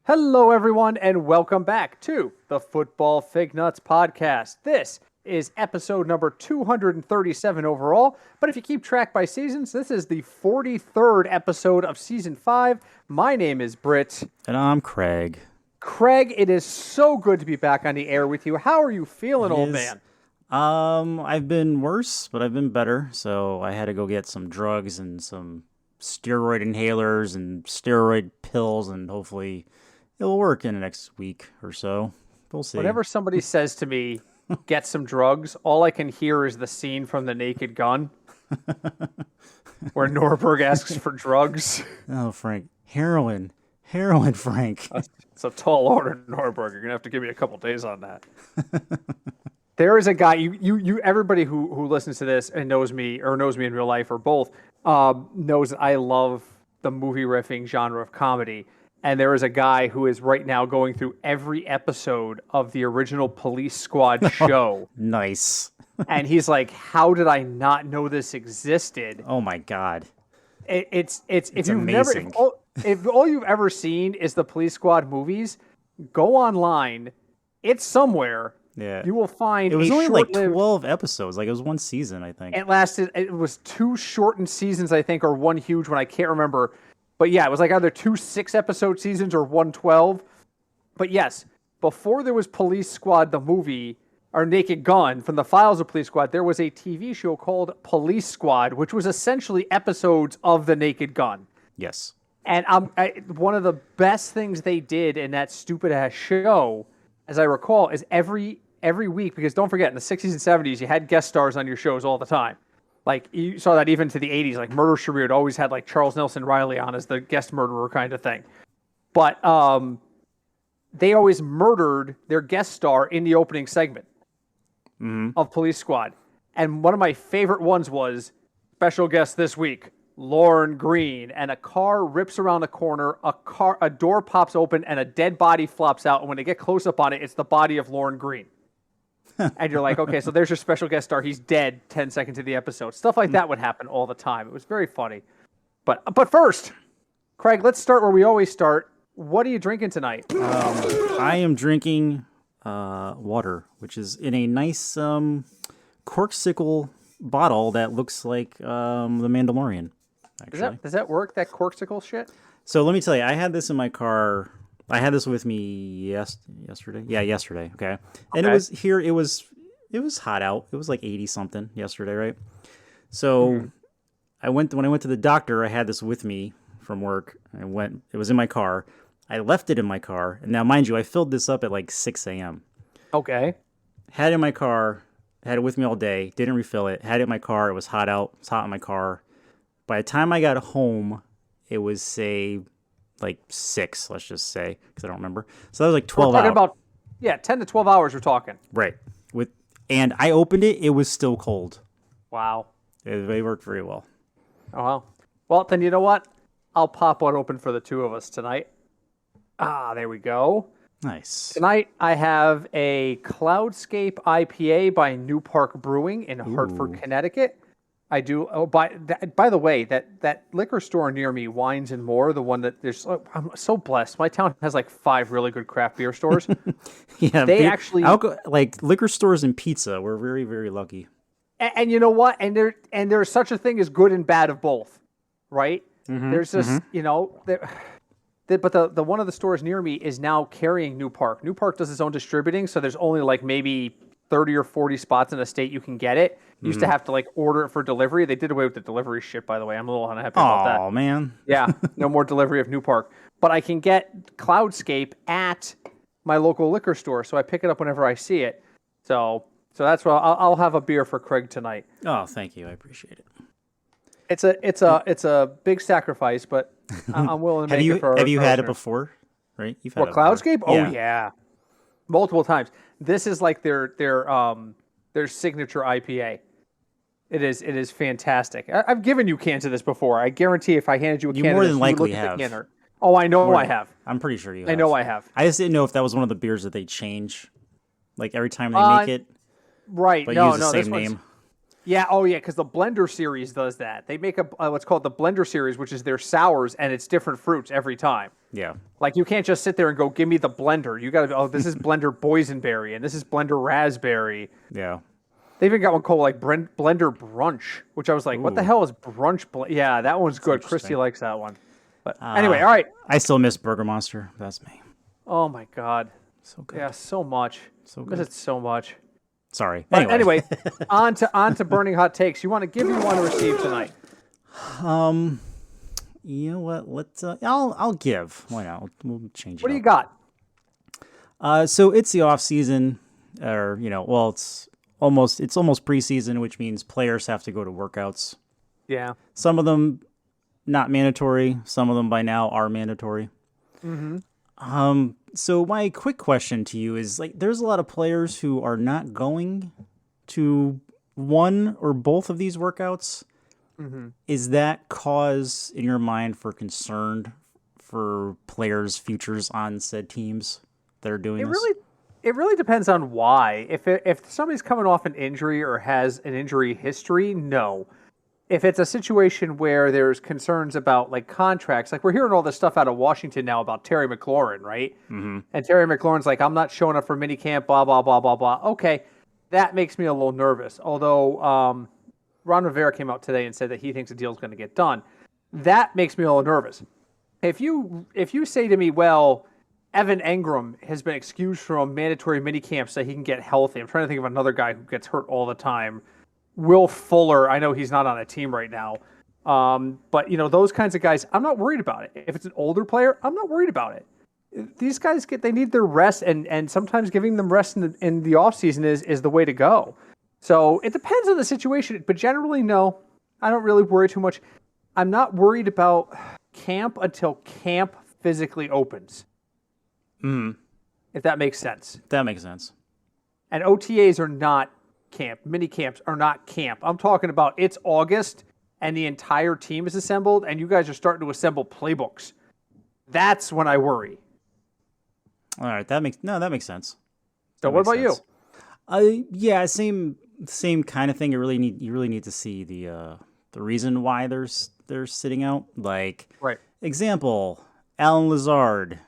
Hello, everyone, and welcome back to the Football Fignuts podcast. This is episode number 237 overall, but if you keep track by seasons, this is the 43rd episode of Season 5. My name is Britt. And I'm Craig. Craig, it is so good to be back on the air with you. How are you feeling, old man? I've been worse, but I've been better, so I had to go get some drugs and some steroid inhalers and steroid pills, and hopefully it'll work in the next week or so. We'll see. Whenever somebody says to me, get some drugs, all I can hear is the scene from The Naked Gun where Norberg asks for drugs. Oh, Frank. Heroin, Frank. It's a tall order, Norberg. You're going to have to give me a couple days on that. There is a guy, everybody who listens to this and knows me in real life or both, knows that I love the movie riffing genre of comedy. And there is a guy who is right now going through every episode of the original Police Squad show. Nice. And he's like, how did I not know this existed? Oh my God. It's if you've amazing. if all you've ever seen is the Police Squad movies, go online. It's somewhere. Yeah. You will find it was only like 12 episodes. Like it was one season, I think. It was 2 shortened seasons, I think, or one huge one. I can't remember. But yeah, it was like either 2 6-episode seasons or 1 12. But yes, before there was Police Squad, the movie, or Naked Gun, from the files of Police Squad, there was a TV show called Police Squad, which was essentially episodes of the Naked Gun. Yes. And one of the best things they did in that stupid-ass show, as I recall, is every week, because don't forget, in the 60s and 70s, you had guest stars on your shows all the time. Like, you saw that even to the 80s, like Murder, She Wrote always had like Charles Nelson Riley on as the guest murderer kind of thing. But they always murdered their guest star in the opening segment of Police Squad. And one of my favorite ones was, special guest this week, Lorne Green. And a car rips around a corner, a door pops open, and a dead body flops out. And when they get close up on it, it's the body of Lorne Green. And you're like, okay, so there's your special guest star. He's dead 10 seconds into the episode. Stuff like that would happen all the time. It was very funny. But first, Craig, let's start where we always start. What are you drinking tonight? I am drinking water, which is in a nice corksicle bottle that looks like the Mandalorian. Actually. Does that work, that corksicle shit? So let me tell you, I had this in my car. I had this with me yesterday. Yeah, yesterday. Okay. And it was here. It was hot out. It was like 80 something yesterday, right? So when I went to the doctor, I had this with me from work. It was in my car. I left it in my car. And now, mind you, I filled this up at like 6 a.m. Okay. Had it in my car. Had it with me all day. Didn't refill it. Had it in my car. It was hot out. It was hot in my car. By the time I got home, it was, say, like 6, let's just say, because I don't remember. So that was like 12 We're talking hours. about, 10 to 12 hours we're talking. Right. And I opened it, it was still cold. Wow. It worked very well. Oh, well. Well, then you know what? I'll pop one open for the two of us tonight. There we go. Nice. Tonight I have a Cloudscape IPA by New Park Brewing in Hartford, Connecticut. I do. Oh, by the way, that liquor store near me, Wines and More, the one that I'm so blessed. My town has like 5 really good craft beer stores. Yeah, they actually like liquor stores and pizza. We're very, very lucky. And you know what? And there's such a thing as good and bad of both, right? There's just but the one of the stores near me is now carrying New Park. New Park does its own distributing, so there's only like maybe 30 or 40 spots in a state you can get it. You used to have to like order it for delivery. They did away with the delivery shit, by the way. I'm a little unhappy about that. Oh, man. Yeah, no more delivery of New Park. But I can get Cloudscape at my local liquor store, so I pick it up whenever I see it. So that's why I'll have a beer for Craig tonight. Oh, thank you. I appreciate it. It's a big sacrifice, but I'm willing to make it for. Have you had it before? Right? You've had it Cloudscape? Oh yeah, multiple times. This is like their signature IPA. It is fantastic. I've given you cans of this before. I guarantee if I handed you a can more of this, than likely have. Oh, I know I have. I'm pretty sure you have. I know I have. I just didn't know if that was one of the beers that they change, like every time they make it. Right. But no, use the same name. Yeah, oh yeah, because the Blender series does that. They make what's called the Blender series, which is their sours, and it's different fruits every time. Yeah. Like, you can't just sit there and go, give me the blender. You got to, this is blender boysenberry, and this is blender raspberry. Yeah. They even got one called, like, blender brunch, which I was like, what the hell is brunch? Yeah, that one's good. Christy likes that one. But anyway, all right. I still miss Burger Monster. That's me. Oh, my God. So good. Yeah, so much. So good. I miss it so much. Sorry. But anyway, on to burning hot takes. You want to give me one to receive tonight? You know what? Let's. I'll give. Why not? We'll change it. What do you got? So it's the off season, or it's almost preseason, which means players have to go to workouts. Yeah. Some of them not mandatory. Some of them by now are mandatory. Mm-hmm. So my quick question to you is, like, there's a lot of players who are not going to one or both of these workouts. Mm-hmm. Is that cause in your mind for concern for players' futures on said teams that are doing this? It really depends on why. If somebody's coming off an injury or has an injury history, no. If it's a situation where there's concerns about, like, contracts, like we're hearing all this stuff out of Washington now about Terry McLaurin, right? Mm-hmm. And Terry McLaurin's like, I'm not showing up for minicamp, blah, blah, blah, blah, blah. Okay, that makes me a little nervous. Although Ron Rivera came out today and said that he thinks the deal's going to get done. That makes me a little nervous. If you say to me, well, Evan Engram has been excused from mandatory minicamp so he can get healthy. I'm trying to think of another guy who gets hurt all the time. Will Fuller, I know he's not on a team right now. But, those kinds of guys, I'm not worried about it. If it's an older player, I'm not worried about it. These guys they need their rest, and sometimes giving them rest in the offseason is the way to go. So it depends on the situation, but generally, no, I don't really worry too much. I'm not worried about camp until camp physically opens. If that makes sense. That makes sense. And OTAs are not camp. Mini camps are not camp. I'm talking about it's August and the entire team is assembled and you guys are starting to assemble playbooks. That's when I worry. All right, that makes sense. So what about you? Yeah, same kind of thing. You really need to see the reason why they're sitting out. Like, right. Example, Alan Lazard.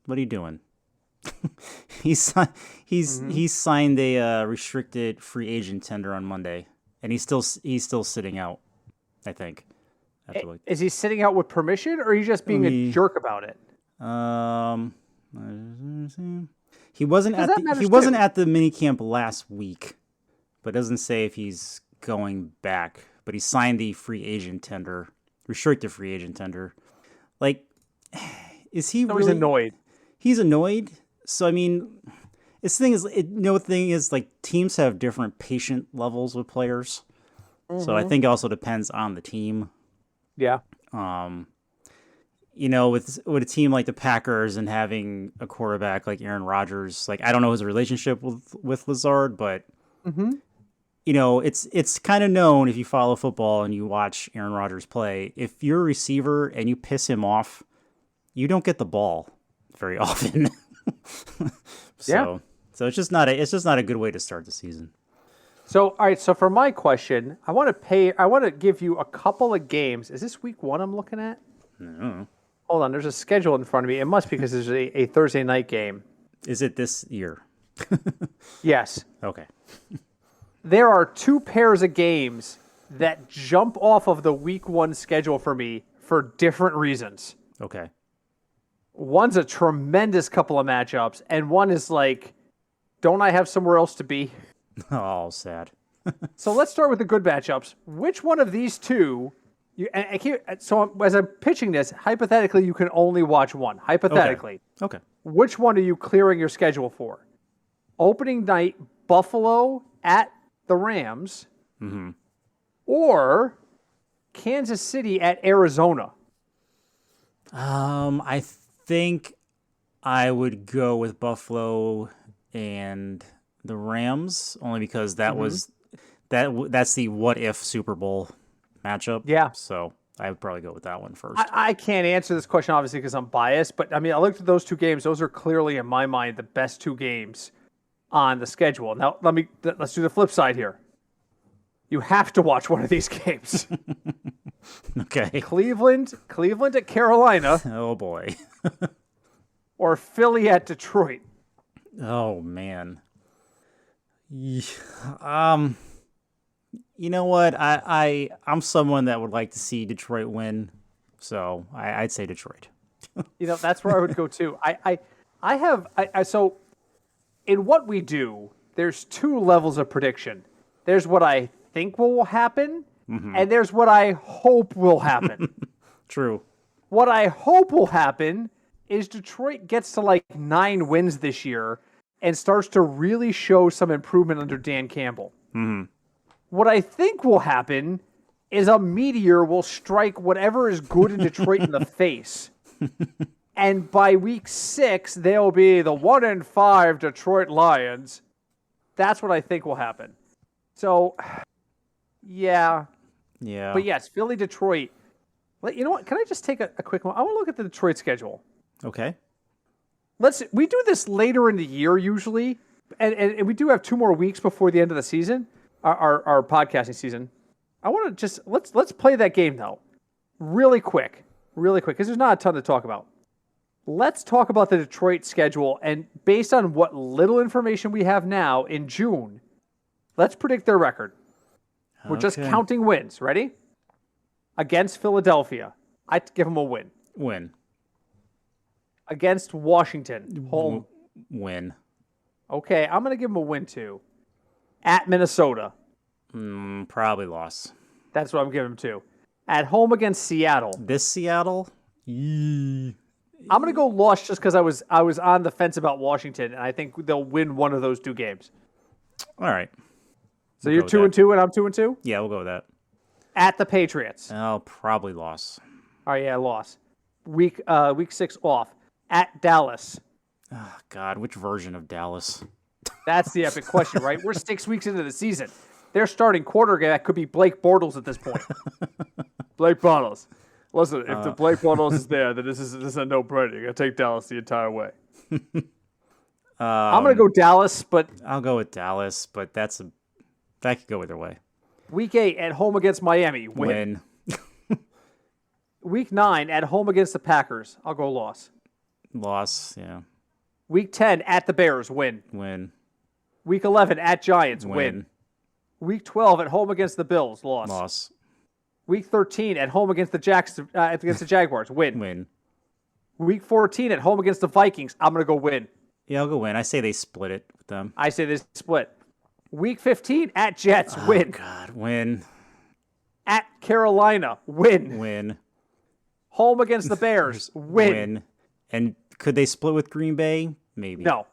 What are you doing? He signed a restricted free agent tender on Monday, and he's still sitting out. I think. Is he sitting out with permission, or are you just being a jerk about it? He wasn't at the minicamp last week, but doesn't say if he's going back. But he signed the free agent tender, restricted free agent tender. Like, is he? No, he's annoyed. He's annoyed. So I mean, the thing is, like, teams have different patient levels with players. Mm-hmm. So I think it also depends on the team. Yeah. With a team like the Packers and having a quarterback like Aaron Rodgers, like, I don't know his relationship with Lazard, but it's kind of known if you follow football and you watch Aaron Rodgers play, if you're a receiver and you piss him off, you don't get the ball very often. So it's just not a good way to start the season. So, all right. So for my question, I want to give you a couple of games. Is this week 1 I'm looking at? No. Hold on. There's a schedule in front of me. It must be because there's a Thursday night game. Is it this year? Yes. Okay. There are 2 pairs of games that jump off of the week 1 schedule for me for different reasons. Okay. One's a tremendous couple of matchups, and one is like, don't I have somewhere else to be? Oh, sad. So let's start with the good matchups. Which one of these two? So as I'm pitching this, hypothetically, you can only watch one. Hypothetically. Okay. Which one are you clearing your schedule for? Opening night, Buffalo at the Rams, or Kansas City at Arizona? I think I would go with Buffalo and the Rams, only because that's the what if Super Bowl matchup. Yeah. So I would probably go with that one first. I can't answer this question, obviously, because I'm biased, but I mean, I looked at those 2 games. Those are clearly, in my mind, the best 2 games on the schedule. Now, let's do the flip side here. You have to watch one of these games. Okay. Cleveland at Carolina, Oh boy. or Philly at Detroit. Oh man. You know what? I'm someone that would like to see Detroit win, so I'd say Detroit. That's where I would go too. So in what we do, there's two levels of prediction. There's what I think will happen, and there's what I hope will happen. True. What I hope will happen is Detroit gets to like 9 wins this year and starts to really show some improvement under Dan Campbell. What I think will happen is a meteor will strike whatever is good in Detroit in the face. And by week 6, they'll be the 1-5 Detroit Lions. That's what I think will happen. So, yeah. Yeah. But yes, Philly, Detroit. You know what? Can I just take a quick one? I want to look at the Detroit schedule. Okay. We do this later in the year usually, and we do have 2 more weeks before the end of the season, our podcasting season. I want to just let's play that game though, really quick, because there's not a ton to talk about. Let's talk about the Detroit schedule, and based on what little information we have now in June, let's predict their record. We're just counting wins. Ready? Against Philadelphia, I'd give them a win. Win. Against Washington, home. Win. Okay, I'm going to give them a win too. At Minnesota. Probably loss. That's what I'm giving them too. At home against Seattle. This Seattle? I'm going to go loss just because I was on the fence about Washington, and I think they'll win one of those 2 games. All right. So you're 2-2 and I'm 2-2? Yeah, we'll go with that. At the Patriots. Oh, probably loss. All right, yeah, loss. Week 6 off. At Dallas. Oh, God, which version of Dallas? That's the epic question, right? We're 6 weeks into the season. Their starting quarterback could be Blake Bortles at this point. Blake Bortles. Listen, if the Blake Bortles is there, then this is a no-brainer. You're going to take Dallas the entire way. I'm going to go Dallas, but... I'll go with Dallas, but that could go either way. Week 8 at home against Miami. Win. Week 9 at home against the Packers. I'll go loss. Loss, yeah. Week 10 at the Bears. Win. Win. Week 11 at Giants. Win. Week 12 at home against the Bills. Loss. Loss. Week 13 at home against the Jaguars. Win. Win. Week 14 at home against the Vikings. I'm going to go win. Yeah, I'll go win. I say they split it with them. I say they split. Week 15 at Jets. Win. God, win. At Carolina. Win. Win. Home against the Bears. Win. And could they split with Green Bay? Maybe. No.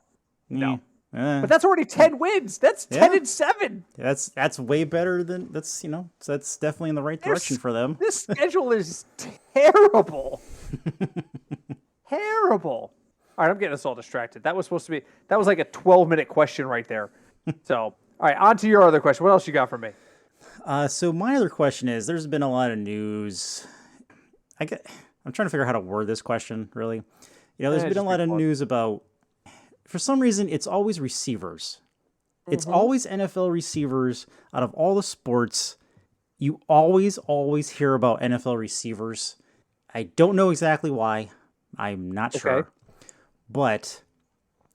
But that's already 10 wins. That's 10-7. That's way better than that's definitely in the right direction for them. This schedule is terrible. Terrible. All right, I'm getting us all distracted. That was like a 12-minute question right there. So, all right, on to your other question. What else you got for me? So my other question is, there's been a lot of news. I'm trying to figure out how to word this question, really. There's been a lot of news about, for some reason, it's always receivers. It's always NFL receivers. Out of all the sports, you always hear about NFL receivers. I don't know exactly why. I'm not sure. But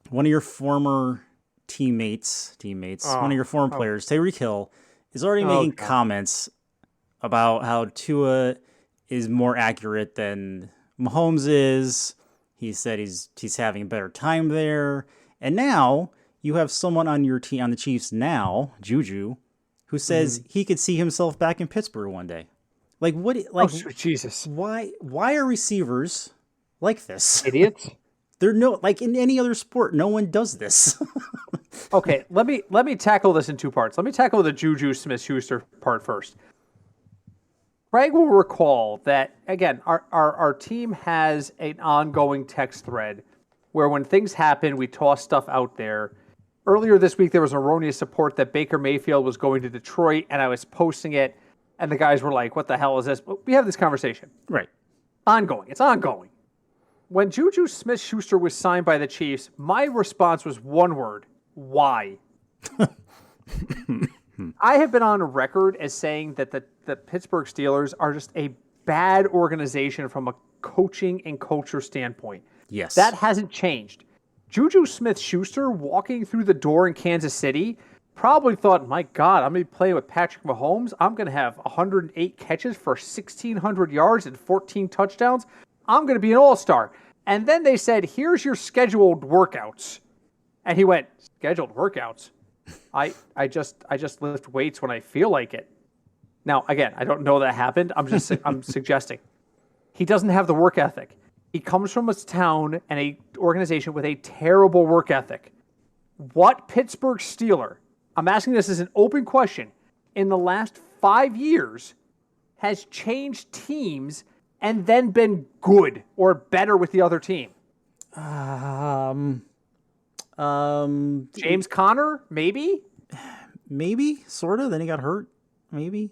one of your former teammates, one of your former players, Tyreek Hill, is already making comments about how Tua is more accurate than Mahomes is. He said he's having a better time there. And now you have someone on your team, on the Chiefs now, JuJu, who says he could see himself back in Pittsburgh one day. Like what? Like Jesus! Why are receivers like this? Idiots. They're like in any other sport, no one does this. Okay, let me tackle this in 2 parts. Let me tackle the JuJu Smith-Schuster part first. Craig will recall that, again, our team has an ongoing text thread where when things happen, we toss stuff out there. Earlier this week, there was erroneous report that Baker Mayfield was going to Detroit, and I was posting it, and the guys were like, what the hell is this? But we have this conversation. Right. Ongoing. It's ongoing. When JuJu Smith-Schuster was signed by the Chiefs, my response was one word: why? I have been on record as saying that the Pittsburgh Steelers are just a bad organization from a coaching and culture standpoint. Yes. That hasn't changed. JuJu Smith-Schuster walking through the door in Kansas City probably thought, my God, I'm going to be playing with Patrick Mahomes. I'm going to have 108 catches for 1,600 yards and 14 touchdowns. I'm going to be an all-star. And then they said, here's your scheduled workouts. And he went, scheduled workouts? I just lift weights when I feel like it. Now, again, I don't know that happened. I'm suggesting. He doesn't have the work ethic. He comes from a town and a organization with a terrible work ethic. What Pittsburgh Steeler, I'm asking this as an open question, in the last 5 years has changed teams and then been good or better with the other team? James Conner, maybe? Maybe, sort of. Then he got hurt. Maybe.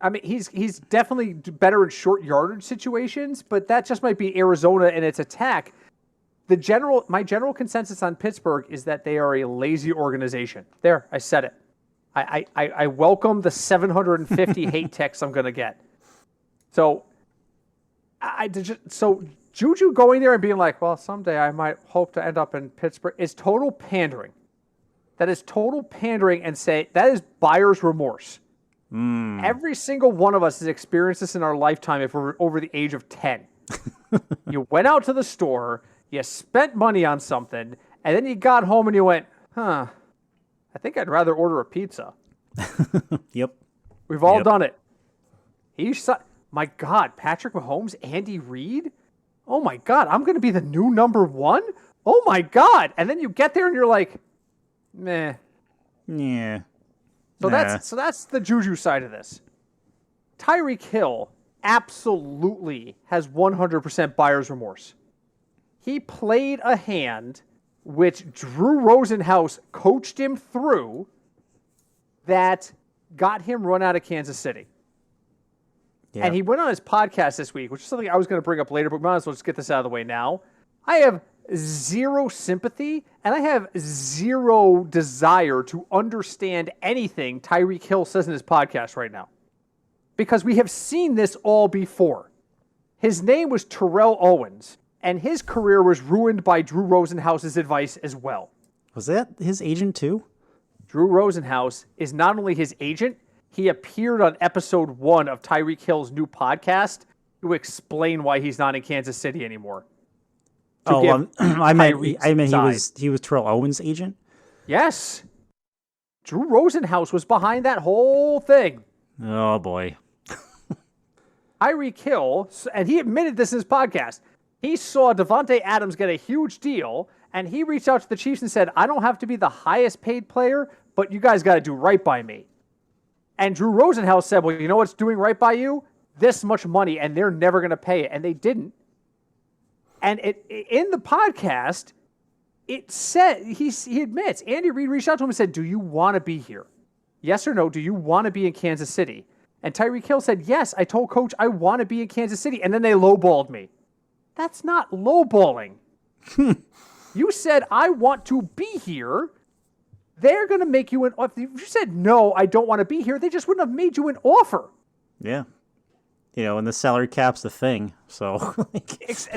I mean, he's definitely better in short yardage situations, but that just might be Arizona and its attack. My general consensus on Pittsburgh is that they are a lazy organization. There, I said it. I welcome the 750 hate texts I'm going to get. So, JuJu going there and being like, well, someday I might hope to end up in Pittsburgh is total pandering. That is total pandering, and that is buyer's remorse. Every single one of us has experienced this in our lifetime if we're over the age of 10. You went out to the store, you spent money on something, and then you got home and you went, I think I'd rather order a pizza. Yep. We've all done it. My God, Patrick Mahomes, Andy Reid? Oh my God, I'm going to be the new number one? Oh my God. And then you get there and you're like, meh. Yeah. So that's the JuJu side of this. Tyreek Hill absolutely has 100% buyer's remorse. He played a hand which Drew Rosenhaus coached him through that got him run out of Kansas City. Yeah. And he went on his podcast this week, which is something I was going to bring up later, but we might as well just get this out of the way now. I have zero sympathy, and I have zero desire to understand anything Tyreek Hill says in his podcast right now. Because we have seen this all before. His name was Terrell Owens, and his career was ruined by Drew Rosenhaus's advice as well. Was that his agent too? Drew Rosenhaus is not only his agent, he appeared on episode 1 of Tyreek Hill's new podcast to explain why he's not in Kansas City anymore. I meant he was Terrell Owens' agent? Yes. Drew Rosenhaus was behind that whole thing. Oh, boy. Tyreek Hill, and he admitted this in his podcast, he saw Devontae Adams get a huge deal, and he reached out to the Chiefs and said, I don't have to be the highest paid player, but you guys got to do right by me. And Drew Rosenhaus said, well, you know what's doing right by you? This much money, and they're never going to pay it. And they didn't. And in the podcast, it said, he admits, Andy Reid reached out to him and said, do you want to be here? Yes or no, do you want to be in Kansas City? And Tyreek Hill said, yes, I told Coach I want to be in Kansas City. And then they lowballed me. That's not lowballing. You said, I want to be here. They're going to make you an offer. If you said, no, I don't want to be here, they just wouldn't have made you an offer. Yeah. And the salary cap's the thing. So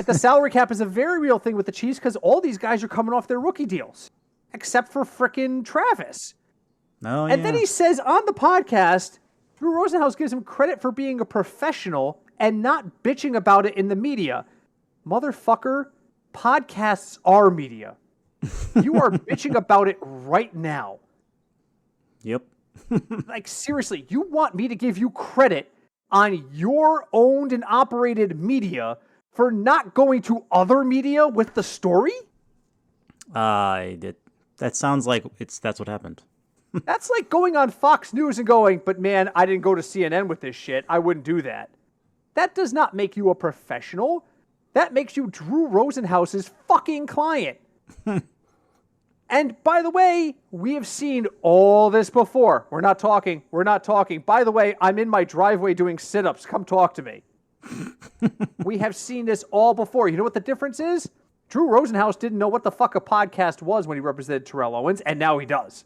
the salary cap is a very real thing with the Chiefs because all these guys are coming off their rookie deals, except for frickin' Travis. Oh, and then he says on the podcast, Drew Rosenhaus gives him credit for being a professional and not bitching about it in the media. Motherfucker, podcasts are media. You are bitching about it right now. Yep. Like, seriously, you want me to give you credit on your owned and operated media for not going to other media with the story? That sounds like that's what happened. That's like going on Fox News and going, but man, I didn't go to CNN with this shit. I wouldn't do that. That does not make you a professional. That makes you Drew Rosenhaus's fucking client. And by the way, we have seen all this before. We're not talking. By the way, I'm in my driveway doing sit-ups. Come talk to me. We have seen this all before. You know what the difference is? Drew Rosenhaus didn't know what the fuck a podcast was when he represented Terrell Owens, and now he does.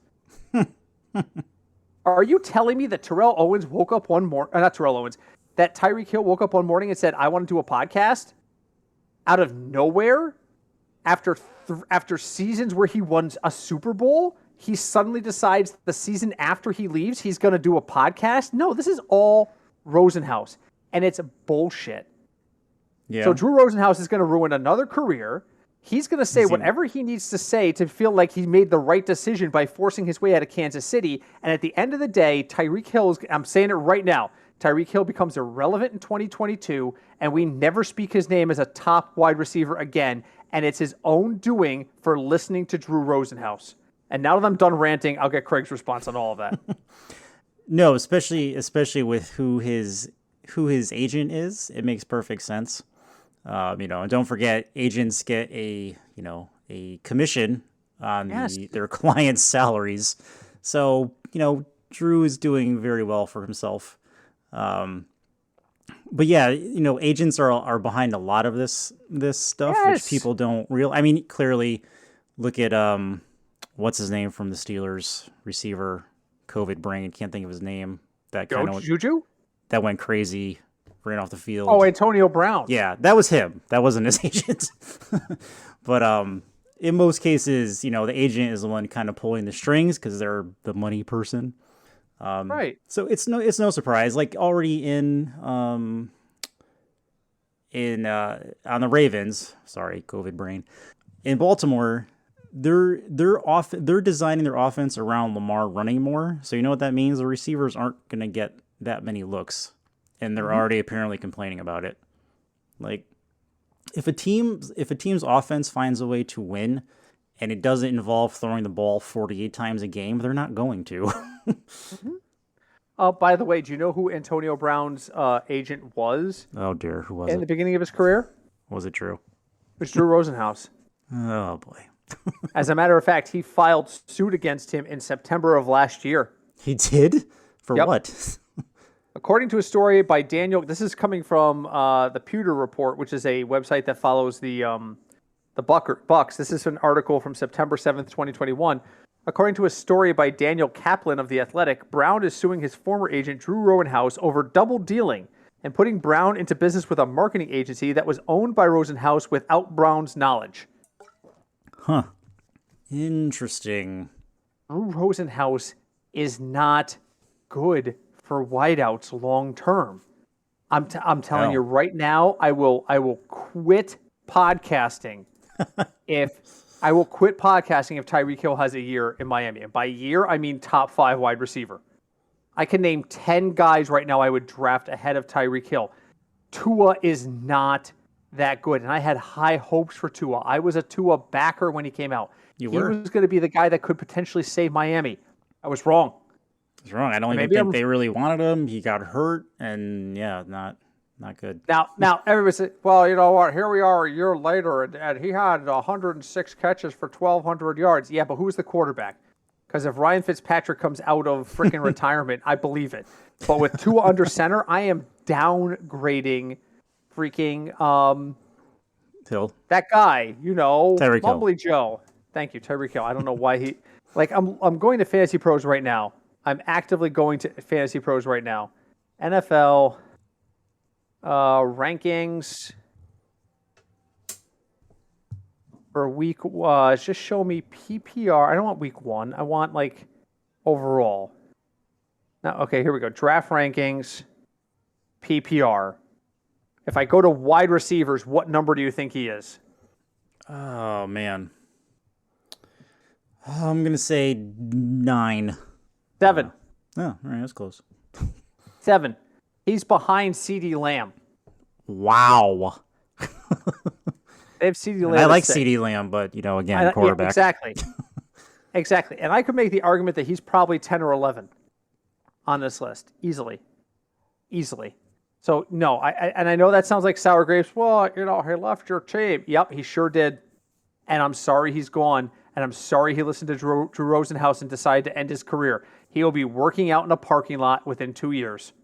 Are you telling me that Terrell Owens woke up one morning, not Terrell Owens, that Tyreek Hill woke up one morning and said, I want to do a podcast out of nowhere after seasons where he won a Super Bowl? He suddenly decides the season after he leaves, he's going to do a podcast? No, this is all Rosenhaus, and it's bullshit. Yeah. So Drew Rosenhaus is going to ruin another career. He's going to say whatever he needs to say to feel like he made the right decision by forcing his way out of Kansas City. And at the end of the day, Tyreek Hill, I'm saying it right now, Tyreek Hill becomes irrelevant in 2022, and we never speak his name as a top wide receiver again. And it's his own doing for listening to Drew Rosenhaus. And now that I'm done ranting, I'll get Craig's response on all of that. No, especially with who his agent is, it makes perfect sense. And don't forget, agents get a commission on their clients' salaries. So, Drew is doing very well for himself. But yeah, agents are behind a lot of this stuff, which people don't realize. I mean, clearly, look at what's his name from the Steelers, receiver, COVID brain, can't think of his name. That kind of JuJu? That went crazy. Ran off the field. Oh, Antonio Brown. Yeah, that was him. That wasn't his agent. But in most cases, the agent is the one kind of pulling the strings because they're the money person. Right. So it's no surprise. Like already on the Ravens. Sorry, COVID brain. In Baltimore, they're designing their offense around Lamar running more. So you know what that means? The receivers aren't going to get that many looks. And they're already apparently complaining about it. Like, if a team's offense finds a way to win, and it doesn't involve throwing the ball 48 times a game, they're not going to. By the way, do you know who Antonio Brown's agent was? Oh dear, who was it? In the beginning of his career? Was it Drew? It was Drew Rosenhaus. Oh boy. As a matter of fact, he filed suit against him in September of last year. He did? For what? According to a story by Daniel, this is coming from the Pewter Report, which is a website that follows the Bucks. This is an article from September 7th, 2021. According to a story by Daniel Kaplan of The Athletic, Brown is suing his former agent, Drew Rosenhaus, over double dealing and putting Brown into business with a marketing agency that was owned by Rosenhaus without Brown's knowledge. Huh. Interesting. Drew Rosenhaus is not good for wideouts long term. I'm telling you right now, I will quit podcasting if Tyreek Hill has a year in Miami. And by year, I mean top 5 wide receiver. I can name 10 guys right now I would draft ahead of Tyreek Hill. Tua is not that good, and I had high hopes for Tua. I was a Tua backer when he came out. He was going to be the guy that could potentially save Miami. I was wrong. He's wrong. I don't even think they really wanted him. He got hurt, and not good. Now everybody said, well, you know what? Here we are a year later, and he had 106 catches for 1,200 yards. Yeah, but who's the quarterback? Because if Ryan Fitzpatrick comes out of freaking retirement, I believe it. But with Tua under center, I am downgrading freaking Hill. That guy, Tyreek Mumbly Joe. Thank you, Tyreek Hill. I don't know why he I'm going to Fantasy Pros right now. I'm actively going to Fantasy Pros right now. NFL rankings for week. Just show me PPR. I don't want week 1. I want overall. Now, okay, here we go. Draft rankings, PPR. If I go to wide receivers, what number do you think he is? Oh man, I'm gonna say 9. 7. Oh, all right, that's close. 7. He's behind CeeDee Lamb. Wow. They have CeeDee Lamb. I like CeeDee Lamb, but again, quarterback. Yeah, exactly. Exactly. And I could make the argument that he's probably 10 or 11 on this list easily. So no, I know that sounds like sour grapes. Well, he left your team. Yep, he sure did. And I'm sorry he's gone. And I'm sorry he listened to Drew Rosenhaus and decided to end his career. He will be working out in a parking lot within 2 years.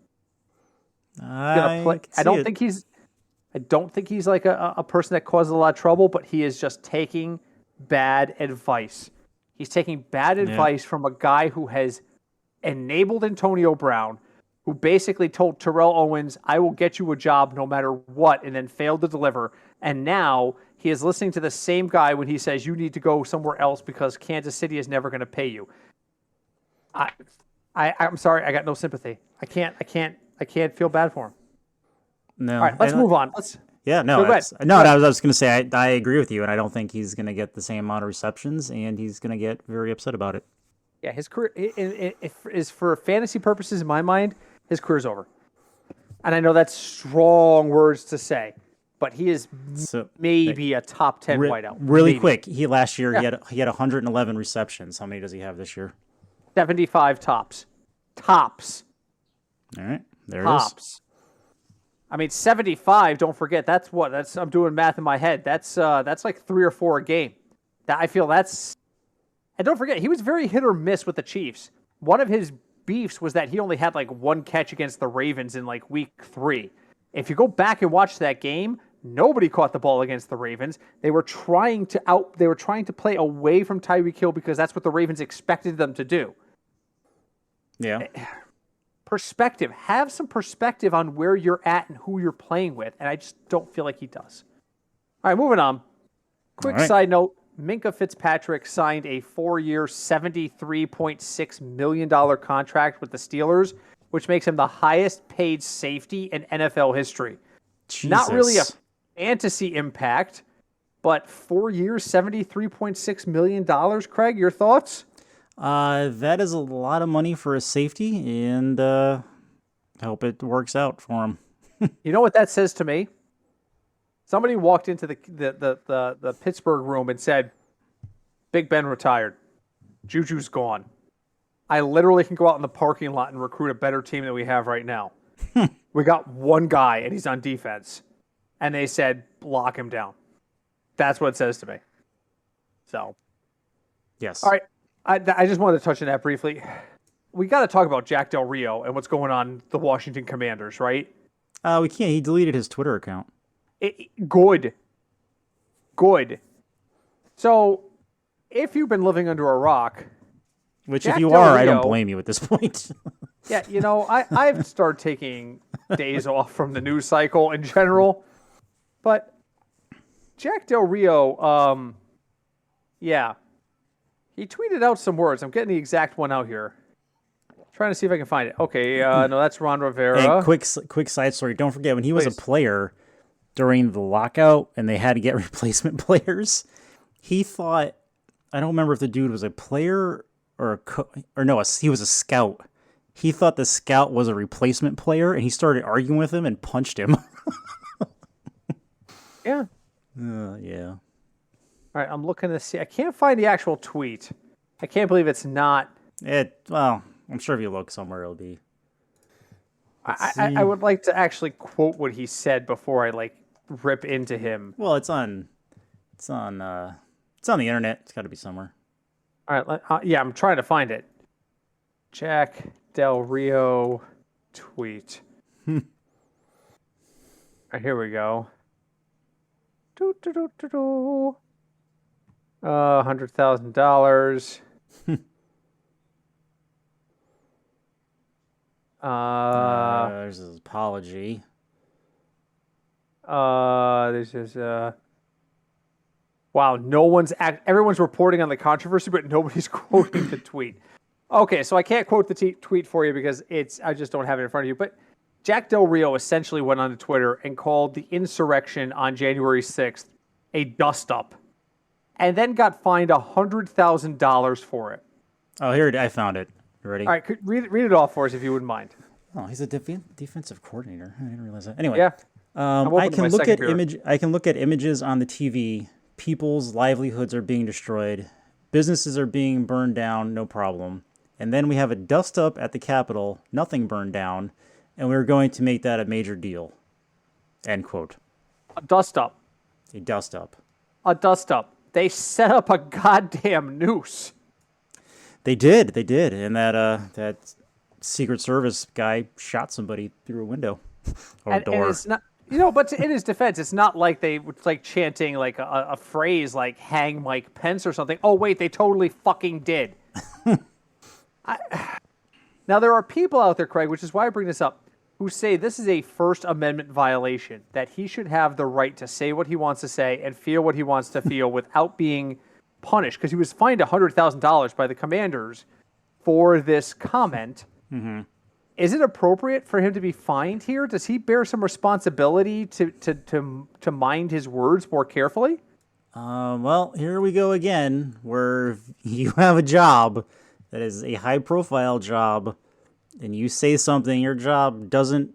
I don't think he's like a person that causes a lot of trouble, but he is just taking bad advice. He's taking bad advice from a guy who has enabled Antonio Brown, who basically told Terrell Owens, I will get you a job no matter what, and then failed to deliver. And now he is listening to the same guy when he says, you need to go somewhere else because Kansas City is never going to pay you. I'm sorry. I got no sympathy. I can't feel bad for him. No. All right, let's move on. Yeah, no. I was going to say, I agree with you, and I don't think he's going to get the same amount of receptions, and he's going to get very upset about it. Yeah, his career is for fantasy purposes, in my mind, his career's over. And I know that's strong words to say, but he is maybe a top 10 wideout. Really maybe. Quick, last year he had 111 receptions. How many does he have this year? 75 tops. Tops. All right, there tops. It is. I mean, 75. Don't forget, that's I'm doing math in my head. That's like 3 or 4 a game. I feel that's. And don't forget, he was very hit or miss with the Chiefs. One of his beefs was that he only had like 1 catch against the Ravens in like week 3. If you go back and watch that game, nobody caught the ball against the Ravens. They were trying to play away from Tyreek Hill because that's what the Ravens expected them to do. Yeah. Perspective. Have some perspective on where you're at and who you're playing with, and I just don't feel like he does. All right, moving on. Quick side note. Minkah Fitzpatrick signed a 4-year, $73.6 million contract with the Steelers, which makes him the highest paid safety in NFL history. Jesus. Not really a fantasy impact, but 4 years, $73.6 million. Craig, your thoughts? That is a lot of money for a safety, and I hope it works out for him. You know what that says to me? Somebody walked into the Pittsburgh room and said, Big Ben retired. JuJu's gone. I literally can go out in the parking lot and recruit a better team than we have right now. We got one guy, and he's on defense. And they said, lock him down. That's what it says to me. So. Yes. All right. I just wanted to touch on that briefly. We got to talk about Jack delRio and what's going on the Washington Commanders, right? We can't. He deleted his Twitter account. Good. So, if you've been living under a rock, which Jack if you delRio, are, I don't blame you at this point. Yeah, I've started taking days off from the news cycle in general, but Jack delRio, he tweeted out some words. I'm getting the exact one out here. Trying to see if I can find it. Okay, no, that's Ron Rivera. And quick side story. Don't forget, when he was a player during the lockout and they had to get replacement players, he thought, I don't remember if the dude was a player or he was a scout. He thought the scout was a replacement player, and he started arguing with him and punched him. Yeah. Yeah. All right, I'm looking to see. I can't find the actual tweet. I can't believe it's not. Well, I'm sure if you look somewhere, it'll be. I would like to actually quote what he said before I rip into him. Well, it's on the internet. It's got to be somewhere. All right, I'm trying to find it. Jack delRio tweet. All right, here we go. $100,000. There's his apology. This is wow. Everyone's reporting on the controversy, but nobody's quoting the tweet. Okay, so I can't quote the tweet for you because I just don't have it in front of you. But Jack delRio essentially went onto Twitter and called the insurrection on January 6th a dust-up, and then got fined $100,000 for it. Oh, here I found it. You ready? All right, read it off for us if you wouldn't mind. Oh, he's a defensive coordinator. I didn't realize that. Anyway, yeah. I can look at images on the TV. People's livelihoods are being destroyed. Businesses are being burned down. No problem. And then we have a dust up at the Capitol. Nothing burned down, and we're going to make that a major deal. End quote. A dust up. A dust up. A dust up. They set up a goddamn noose. They did, and that Secret Service guy shot somebody through a window or door. And it's not, but in his defense, it's not like they were chanting a phrase like "hang Mike Pence" or something. Oh wait, they totally fucking did. Now, there are people out there, Craig, which is why I bring this up, who say this is a First Amendment violation, that he should have the right to say what he wants to say and feel what he wants to feel without being punished, because he was fined $100,000 by the Commanders for this comment. Mm-hmm. Is it appropriate for him to be fined here? Does he bear some responsibility to mind his words more carefully? Well, here we go again, where you have a job that is a high-profile job, and you say something your job doesn't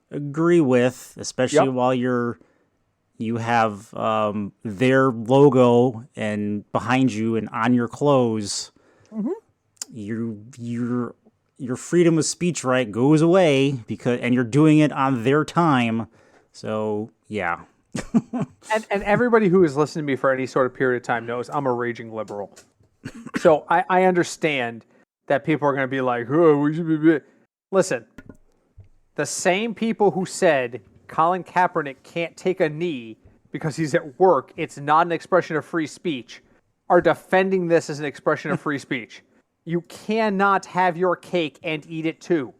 agree with, especially while you have their logo and behind you and on your clothes. Mm-hmm. Your freedom of speech right goes away and you're doing it on their time. So yeah. and everybody who has listened to me for any sort of period of time knows I'm a raging liberal. So I understand that people are going to be like, oh, we should be. Listen, the same people who said Colin Kaepernick can't take a knee because he's at work, it's not an expression of free speech, are defending this as an expression of free speech. You cannot have your cake and eat it too.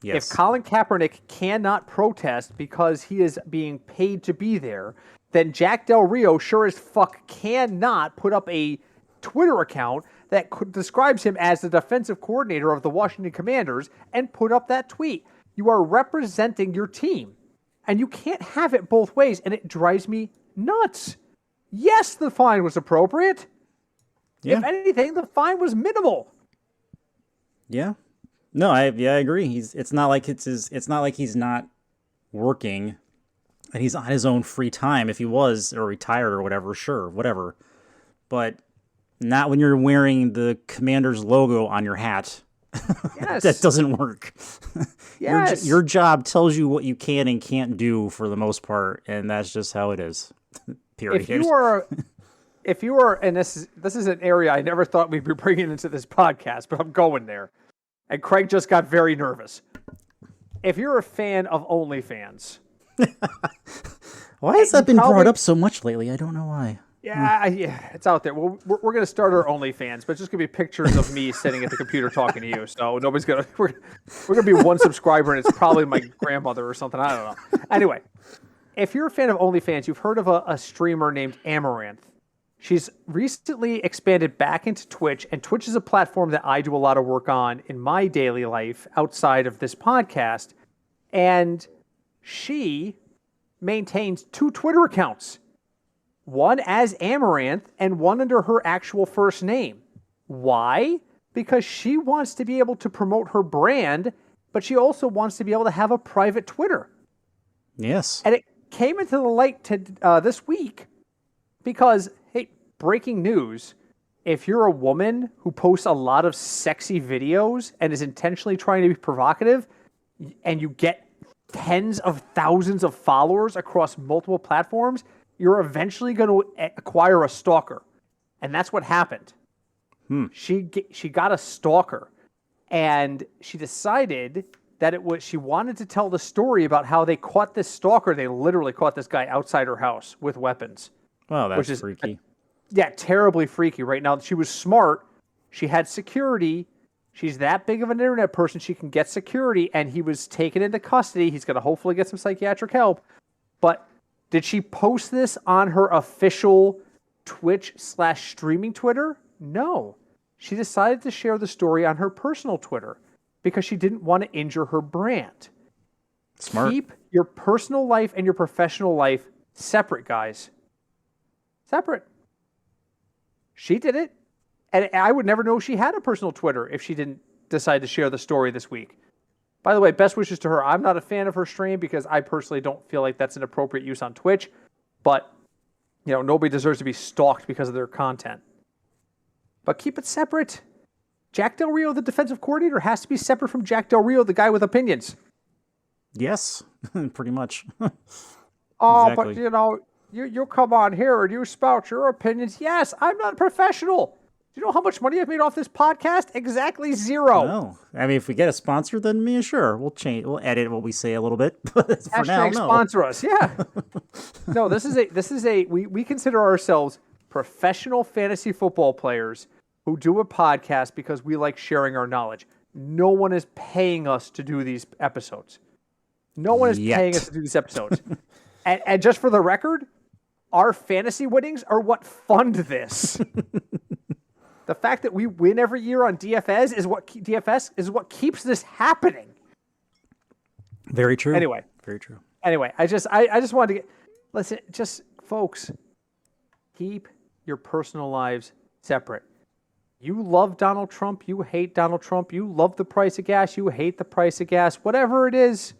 Yes. If Colin Kaepernick cannot protest because he is being paid to be there, then Jack Del Rio sure as fuck cannot put up a Twitter account that describes him as the defensive coordinator of the Washington Commanders and put up that tweet. You are representing your team, and you can't have it both ways, and it drives me nuts. Yes, the fine was appropriate. Yeah. If anything, the fine was minimal. Yeah. No, I agree. It's not like he's not working and he's on his own free time. If he was or retired or whatever, sure, whatever. But not when you're wearing the Commander's logo on your hat. Yes. That doesn't work. Yes. Your job tells you what you can and can't do for the most part, and that's just how it is. Period. If you are, and this is an area I never thought we'd be bringing into this podcast, but I'm going there. And Craig just got very nervous. If you're a fan of OnlyFans. Why has that been brought up so much lately? I don't know why. Yeah, it's out there. Well, we're going to start our OnlyFans, but it's just going to be pictures of me sitting at the computer talking to you. So nobody's going to, we're going to be one subscriber, and it's probably my grandmother or something. I don't know. Anyway, if you're a fan of OnlyFans, you've heard of a streamer named Amaranth. She's recently expanded back into Twitch, and Twitch is a platform that I do a lot of work on in my daily life outside of this podcast. And she maintains 2 Twitter accounts, one as Amaranth and one under her actual first name. Why? Because she wants to be able to promote her brand, but she also wants to be able to have a private Twitter. Yes. And it came into the light this week because, hey, breaking news, if you're a woman who posts a lot of sexy videos and is intentionally trying to be provocative, and you get tens of thousands of followers across multiple platforms, you're eventually going to acquire a stalker. And that's what happened. She got a stalker, and she decided that she wanted to tell the story about how they caught this stalker. They literally caught this guy outside her house with weapons. Wow, that's freaky. Yeah, terribly freaky. Right now, she was smart. She had security. She's that big of an internet person. She can get security, and he was taken into custody. He's going to hopefully get some psychiatric help. But did she post this on her official Twitch/streaming Twitter? No. She decided to share the story on her personal Twitter because she didn't want to injure her brand. Smart. Keep your personal life and your professional life separate, guys. Separate. She did it. And I would never know she had a personal Twitter if she didn't decide to share the story this week. By the way, best wishes to her. I'm not a fan of her stream because I personally don't feel like that's an appropriate use on Twitch. But, nobody deserves to be stalked because of their content. But keep it separate. Jack Del Rio, the defensive coordinator, has to be separate from Jack Del Rio, the guy with opinions. Yes, pretty much. Oh, exactly. But, you come on here and you spout your opinions. Yes, I'm not a professional. Do you know how much money I've made off this podcast? Exactly 0. No. I mean, if we get a sponsor, then sure, we'll edit what we say a little bit. But for now, no. Sponsor us, yeah. No, we consider ourselves professional fantasy football players who do a podcast because we like sharing our knowledge. no one is paying us to do these episodes. No one is paying us to do these episodes. and just for the record, our fantasy winnings are what fund this. The fact that we win every year on DFS is what keeps this happening. Very true. Anyway, very true. Anyway, I just wanted to listen. Just folks, keep your personal lives separate. You love Donald Trump. You hate Donald Trump. You love the price of gas. You hate the price of gas. Whatever it is,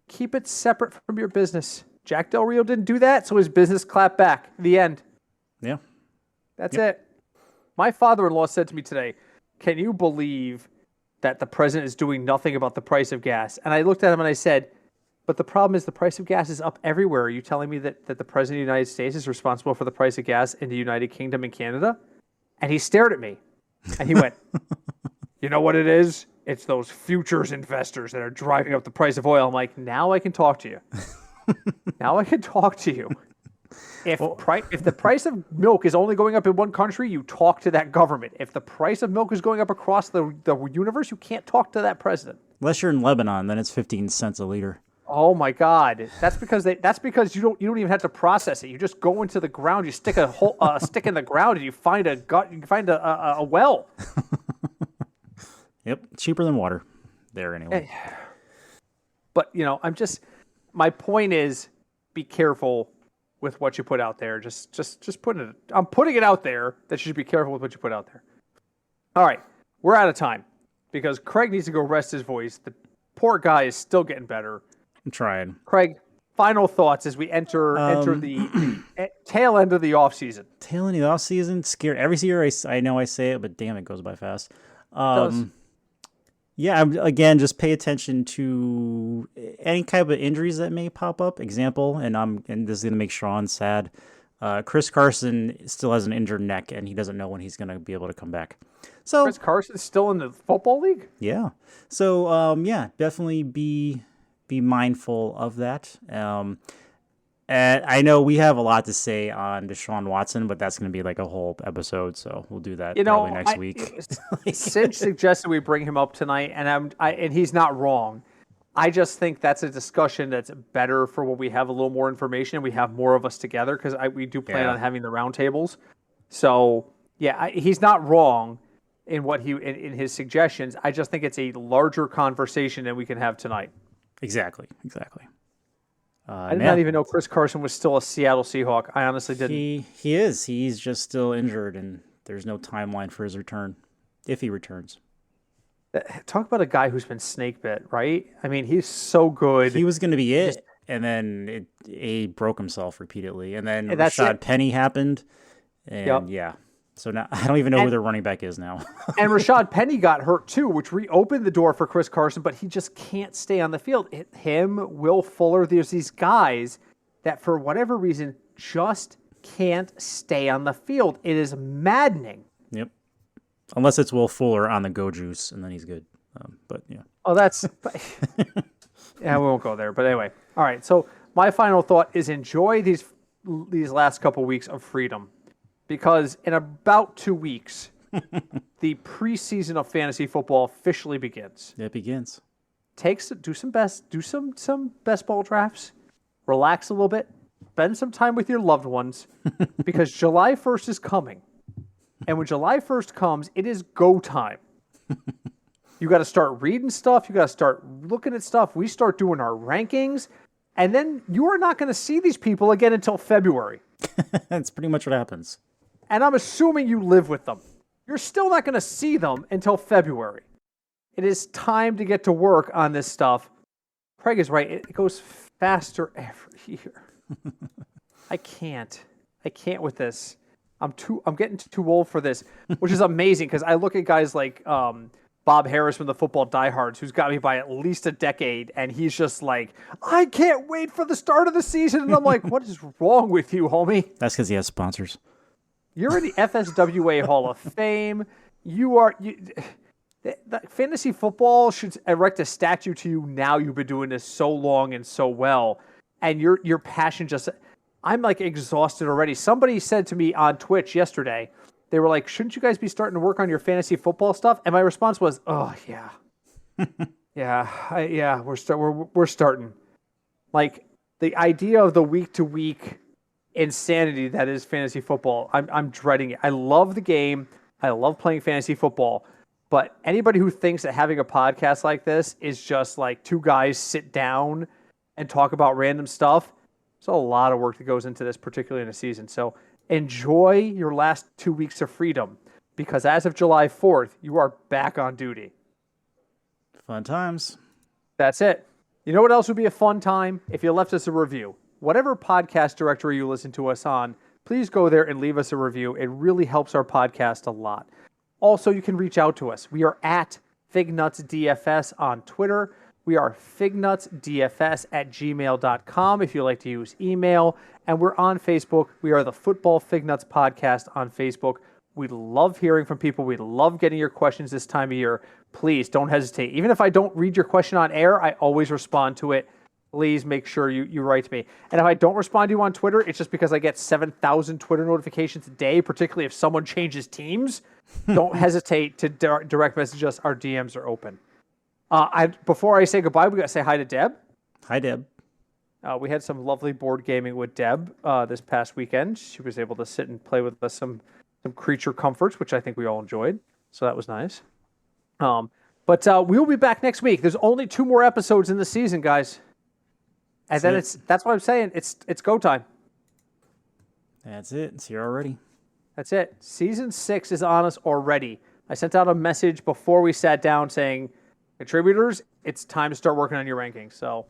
keep it separate from your business. Jack delRio didn't do that, so his business clapped back. The end. Yeah. That's it. My father-in-law said to me today, "Can you believe that the president is doing nothing about the price of gas?" And I looked at him and I said, "But the problem is the price of gas is up everywhere. Are you telling me that the president of the United States is responsible for the price of gas in the United Kingdom and Canada?" And he stared at me and he went, "You know what it is? It's those futures investors that are driving up the price of oil." I'm like, now I can talk to you. Now I can talk to you. If the price of milk is only going up in one country, you talk to that government. If the price of milk is going up across the universe, you can't talk to that president. Unless you're in Lebanon, then it's 15 cents a liter. Oh my God! That's because you don't even have to process it. You just go into the ground. You stick a stick in the ground, and you find a well. Yep, cheaper than water. There anyway. But my point is, be careful with what you put out there. Just put it. I'm putting it out there that you should be careful with what you put out there. All right, we're out of time because Craig needs to go rest his voice. The poor guy is still getting better. I'm trying. Craig, final thoughts as we enter the tail end of the offseason. Tail end of the offseason? Scared. Every year I know I say it, but damn, it goes by fast. Yeah, again, just pay attention to any type of injuries that may pop up. Example, and this is going to make Sean sad. Chris Carson still has an injured neck, and he doesn't know when he's going to be able to come back. So Chris Carson's still in the football league? Yeah. So, definitely be mindful of that. And I know we have a lot to say on Deshaun Watson, but that's going to be like a whole episode, so we'll do that probably next week. Cinch suggested we bring him up tonight, and he's not wrong. I just think that's a discussion that's better for when we have a little more information and we have more of us together, because we do plan on having the roundtables. So, he's not wrong in in his suggestions. I just think it's a larger conversation than we can have tonight. Exactly. I did not even know Chris Carson was still a Seattle Seahawk. I honestly didn't. He is. He's just still injured, and there's no timeline for his return, if he returns. Talk about a guy who's been snake bit, right? I mean, he's so good. He was going to be it, and then he broke himself repeatedly, and then Rashad Penny happened, and So now I don't even know who their running back is now. And Rashad Penny got hurt too, which reopened the door for Chris Carson, but he just can't stay on the field. Him, Will Fuller, there's these guys that for whatever reason just can't stay on the field. It is maddening. Yep. Unless it's Will Fuller on the go juice, and then he's good. But yeah. Oh, that's... we won't go there. But anyway. All right. So my final thought is enjoy these last couple weeks of freedom. Because in about 2 weeks, the preseason of fantasy football officially begins. It begins. Do some best ball drafts, relax a little bit, spend some time with your loved ones, because July 1st is coming. And when July 1st comes, it is go time. You got to start reading stuff. You got to start looking at stuff. We start doing our rankings. And then you are not going to see these people again until February. That's pretty much what happens. And I'm assuming you live with them. You're still not going to see them until February. It is time to get to work on this stuff. Craig is right. It goes faster every year. I can't with this. I'm getting too old for this, which is amazing because I look at guys like Bob Harris from the Football Diehards, who's got me by at least a decade, and he's just like, I can't wait for the start of the season. And I'm like, what is wrong with you, homie? That's because he has sponsors. You're in the FSWA Hall of Fame. Fantasy football should erect a statue to you now. You've been doing this so long and so well. And your passion just... I'm like exhausted already. Somebody said to me on Twitch yesterday, they were like, shouldn't you guys be starting to work on your fantasy football stuff? And my response was, oh, yeah. Yeah, we're starting. Like the idea of the week to week insanity that is fantasy football. I'm dreading it. I love the game. I love playing fantasy football. But anybody who thinks that having a podcast like this is just like two guys sit down and talk about random stuff, there's a lot of work that goes into this, particularly in a season. So enjoy your last 2 weeks of freedom, because as of July 4th, you are back on duty. Fun times. That's it. You know what else would be a fun time? If you left us a review. Whatever podcast directory you listen to us on, please go there and leave us a review. It really helps our podcast a lot. Also, you can reach out to us. We are at FignutsDFS on Twitter. We are FignutsDFS@gmail.com if you like to use email. And we're on Facebook. We are the Football Fignuts Podcast on Facebook. We love hearing from people. We love getting your questions this time of year. Please don't hesitate. Even if I don't read your question on air, I always respond to it. Please make sure you write to me. And if I don't respond to you on Twitter, it's just because I get 7,000 Twitter notifications a day, particularly if someone changes teams. Don't hesitate to direct message us. Our DMs are open. Before I say goodbye, we got to say hi to Deb. Hi, Deb. We had some lovely board gaming with Deb this past weekend. She was able to sit and play with us some creature comforts, which I think we all enjoyed. So that was nice. But we'll be back next week. There's only 2 more episodes in the season, guys. And then that's what I'm saying. It's go time. That's it. It's here already. That's it. Season 6 is on us already. I sent out a message before we sat down saying, contributors, it's time to start working on your rankings. So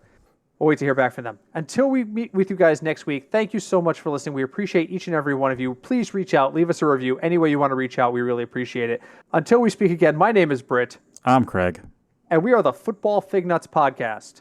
we'll wait to hear back from them. Until we meet with you guys next week, thank you so much for listening. We appreciate each and every one of you. Please reach out. Leave us a review. Any way you want to reach out, we really appreciate it. Until we speak again, my name is Britt. I'm Craig. And we are the Football Fignuts Podcast.